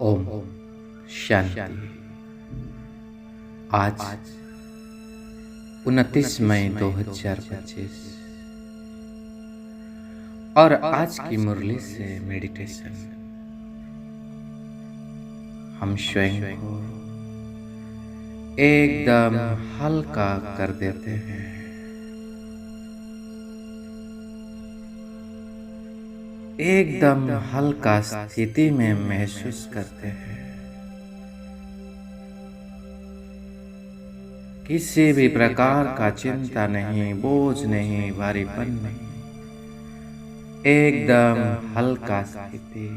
ओम शांति। आज 29 मई 2025 और आज की मुरली से मेडिटेशन। हम स्वयं को एकदम हल्का कर देते हैं। एकदम हल्का स्थिति में महसूस करते हैं। किसी भी प्रकार का चिंता नहीं, बोझ नहीं, भारीपन नहीं, एकदम हल्का स्थिति।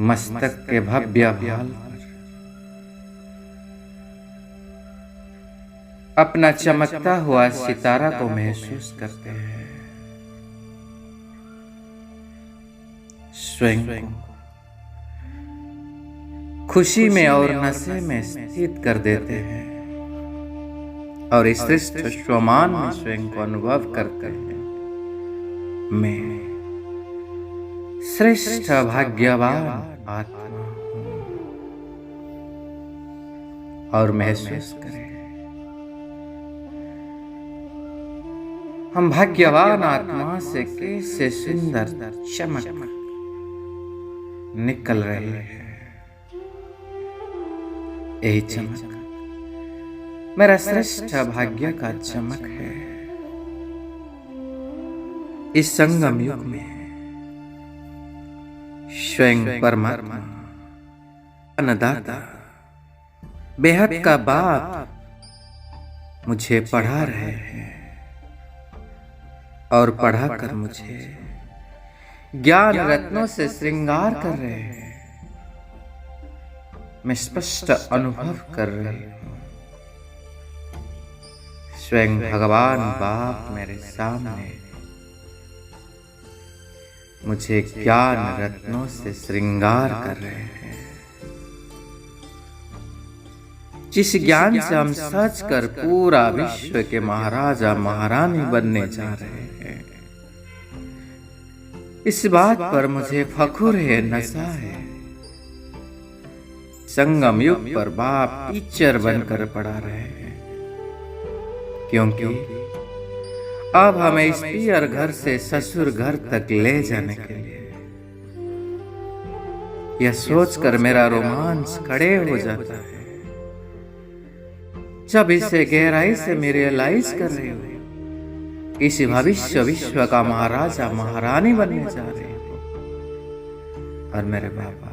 मस्तक के भव्य भाल पर अपना चमकता हुआ सितारा को महसूस करते हैं। स्वयं को खुशी में और नशे में स्थित कर देते हैं और इस श्रेष्ठ स्वमान में स्वयं को अनुभव करते हैं। मैं श्रेष्ठ भाग्यवान आत्मा हूं और महसूस करें हम भाग्यवान आत्मा से कैसे सुंदर चमक निकल रहे हैं। यही चमक मेरा श्रेष्ठ भाग्य का चमक है। इस संगम युग में स्वयं परमात्मा अन्नदाता बेहद का बाप मुझे पढ़ा रहे हैं और पढ़ाकर मुझे ज्ञान रत्नों से श्रृंगार कर रहे हैं। मैं स्पष्ट अनुभव कर रही हूं स्वयं भगवान बाप मेरे सामने मुझे ज्ञान रत्नों से श्रृंगार कर रहे हैं। जिस ज्ञान से हम सच कर पूरा विश्व के महाराजा महारानी बनने जा रहे हैं, इस बात पर मुझे फखुर है, नशा है। संगम युग पर बाप टीचर बनकर पढ़ा रहे हैं, क्योंकि अब हमें इस पियर घर से ससुर घर तक ले जाने के लिए यह सोचकर मेरा रोमांच खड़े हो जाता है जब इसे गहराई से मैं रियलाइज कर रही हूं। इस भविष्य विश्व का महाराजा महारानी बनने जा रहे हो और मेरे बाबा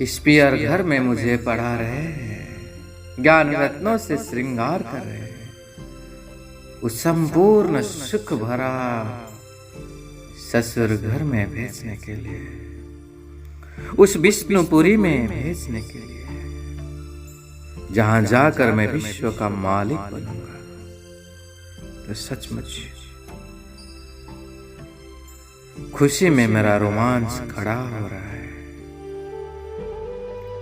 इस पियर घर में मुझे पढ़ा रहे हैं, ज्ञान रत्नों से श्रृंगार कर रहे हैं। उस संपूर्ण सुख भरा ससुर घर में भेजने के लिए, उस विष्णुपुरी में भेजने के लिए, जहां जाकर मैं विश्व का मालिक बनूंगा। तो सचमुच खुशी में मेरा रोमांच खड़ा हो रहा है।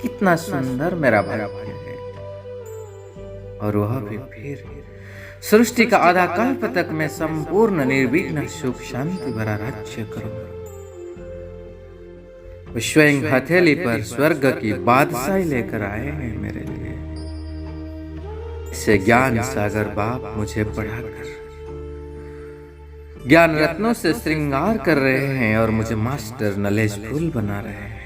कितना सुंदर मेरा भाग्य है और वह भी फिर सृष्टि का आधा कल्प तक मैं संपूर्ण निर्विघ्न सुख शांति भरा राज्य करूंगा। वो स्वयं हथेली पर स्वर्ग की बादशाही लेकर आए हैं मेरे लिए। इसे ज्ञान सागर बाप मुझे पढ़ाकर ज्ञान रत्नों से श्रृंगार कर रहे हैं और मुझे मास्टर नॉलेजफुल बना रहे हैं।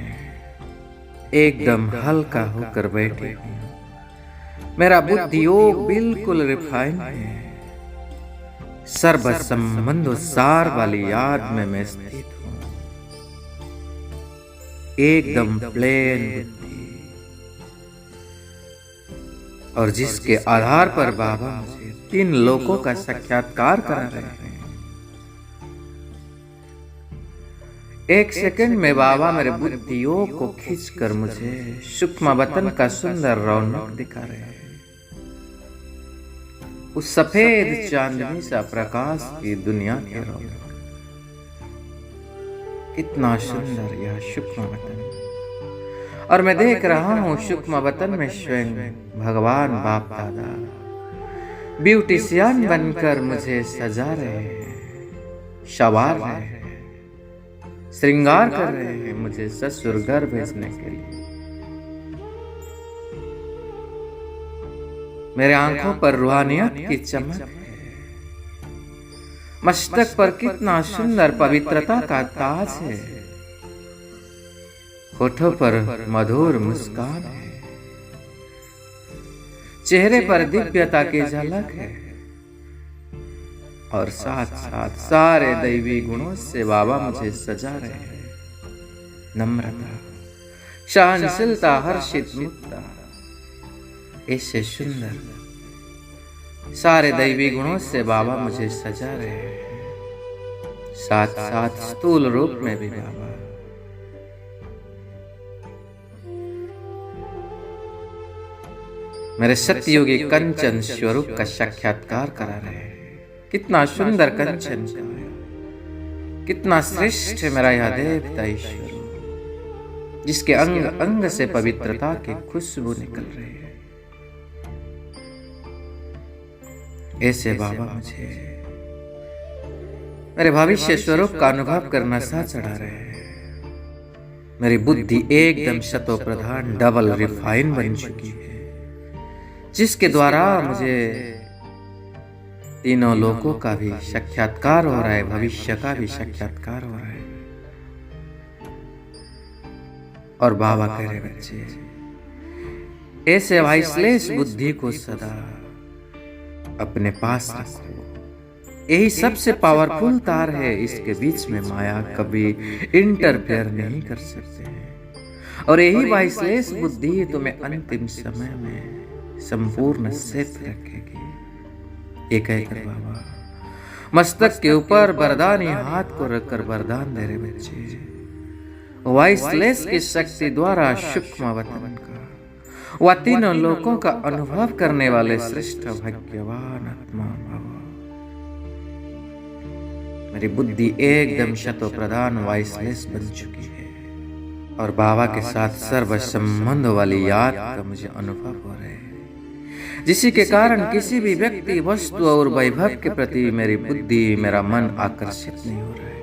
एकदम हल्का होकर बैठे हूं। मेरा बुद्धि योग बिल्कुल रिफाइन है। सर्व संबंधों सार वाली याद में मैं स्थित हूं। एकदम प्लेन बुद्धि और जिसके आधार पर बाबा मुझे 3 लोकों का साक्षात्कार करा रहे हैं। एक सेकंड में बाबा मेरे बुद्धियों को खींचकर मुझे सूक्ष्म वतन का सुंदर रौनक दिखा रहे हैं। उस सफेद चांदनी सा प्रकाश की दुनिया के रौनक। कितना सुंदर यह सूक्ष्म वतन और मैं देख रहा हूं सूक्ष्म वतन में स्वयं भगवान बाप दादा ब्यूटिशियन बनकर मुझे सजा रहे हैं, संवार रहे हैं। श्रृंगार कर रहे हैं मुझे ससुर घर भेजने के लिए। मेरे आंखों पर रूहानियत की चमक है, मस्तक पर कितना सुंदर पवित्रता का ताज है, होठों पर मधुर मुस्कान है, चेहरे पर दिव्यता की झलक है, और साथ साथ सारे दैवी गुणों से बाबा मुझे सजा रहे हैं। नम्रता, सहनशीलता, हर्षित मुक्ता, ऐसे सुंदर सारे दैवी गुणों से बाबा मुझे सजा रहे हैं। साथ साथ स्थूल रूप में भी बाबा मेरे सत्ययुगी कंचन स्वरूप का साक्षात्कार करा रहे हैं। कितना सुंदर कंचन, कितना श्रेष्ठ मेरा यह देवता ईश्वर, जिसके अंग अंग से पवित्रता की खुशबू निकल रही है। ऐसे बाबा मुझे मेरे भविष्य स्वरूप का अनुभव करना सा चढ़ा रहे हैं। मेरी बुद्धि एकदम शतो प्रधान डबल रिफाइन बन चुकी है, जिसके द्वारा मुझे तीनों लोकों का भी साक्षात्कार हो रहा है, भविष्य का भी साक्षात्कार हो रहा है। और बाबा कह रहे बच्चे, ऐसे वाइसलेस बुद्धि को सदा अपने पास रखो। यही सबसे पावरफुल तार है, इसके बीच में माया कभी इंटरफेयर नहीं कर सकते हैं। और यही वाइसलेस बुद्धि तुम्हें अंतिम समय में संपूर्ण सेफ रखेगी। एक कर बाबा मस्तक के ऊपर वरदानी हाथ को रखकर वरदान दे रहे बच्चे, वाइसलेस की शक्ति द्वारा सूक्ष्म वतन का वह तीनों लोकों का अनुभव करने वाले श्रेष्ठ भाग्यवान आत्मा भव। मेरी बुद्धि एकदम शतो प्रधान वाइसलेस बन चुकी है, और बाबा के साथ सर्व संबंध वाली याद का मुझे अनुभव हो रहा है, जिसी के कारण किसी भी व्यक्ति, वस्तु और वैभव के प्रति मेरी बुद्धि, मेरा मन आकर्षित नहीं हो रहा है,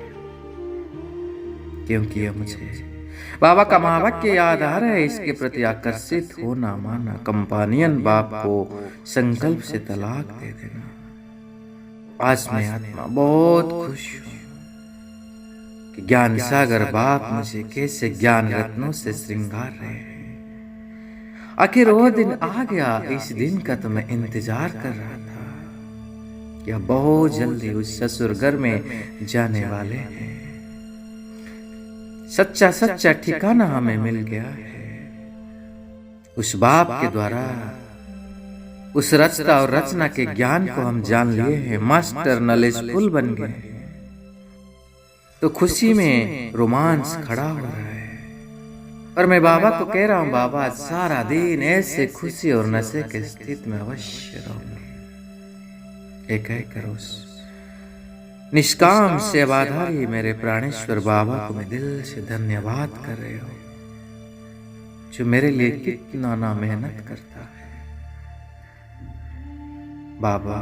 क्योंकि यह मुझे बाबा का महावाक्य याद आ रहा है, इसके प्रति आकर्षित होना माना कंपानियन बाप को संकल्प से तलाक दे देना। आज मैं आत्मा बहुत खुश हूँ कि ज्ञान सागर बाप मुझे कैसे ज्ञान रत्नों से श्रृंगार रहे हैं। आखिर वो दिन आ गया, इस दिन का तो मैं इंतजार कर रहा था। यह बहुत जल्दी उस ससुर घर में जाने वाले हैं। सच्चा सच्चा ठिकाना हमें मिल गया है। उस बाप के द्वारा उस रचना और रचना के ज्ञान को हम जान लिए हैं, मास्टर नॉलेजफुल बन गए, तो खुशी में रोमांस खड़ा हो रहा है। और मैं बाबा को कह रहा हूँ, बाबा सारा दिन ऐसे खुशी और नशे के स्थिति में अवश्य रहूंगी। एक करो निष्काम सेवाधारी मेरे प्राणेश्वर बाबा को मैं दिल से धन्यवाद कर रहे हो, जो मेरे लिए कितना ना मेहनत करता है। बाबा,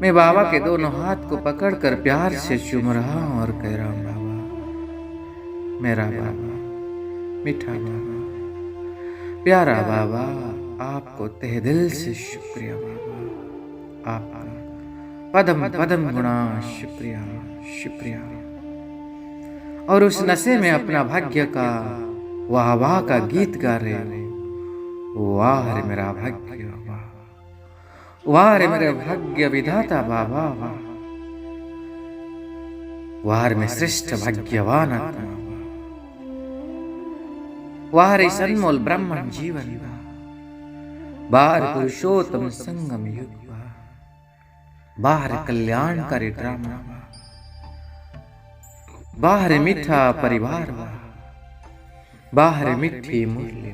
मैं बाबा के दोनों हाथ को पकड़कर प्यार से चूम रहा हूं और कह रहा हूं, बाबा मेरा बाबा, मीठा बाबा, प्यारा बाबा, आपको तहे दिल से शुक्रिया बाबा, आपका पदम पदम गुणा शुक्रिया शुक्रिया। और उस नशे में अपना भाग्य का वाह वाह का गीत गा रहे हो। वाह रे मेरा भाग्य, वाह रे मेरे भाग्य विधाता बाबा, वाह वाह रे मैं श्रेष्ठ भाग्यवान आत्मा, वाह रे सन्मोल ब्रह्मण जीवन, वाह रे पुरुषोत्तम संगम युग, वाह रे कल्याणकारी ड्रामा, वाह रे मीठा परिवार, वाह रे मिठी मुरली,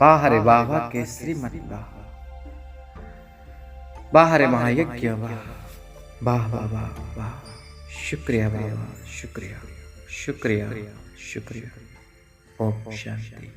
वाह रे बाबा के श्रीमत, वाह रे महायज्ञ, वाह वाह वाह वाह, शुक्रिया बाबा, शुक्रिया शुक्रिया शुक्रिया। ओम शांति।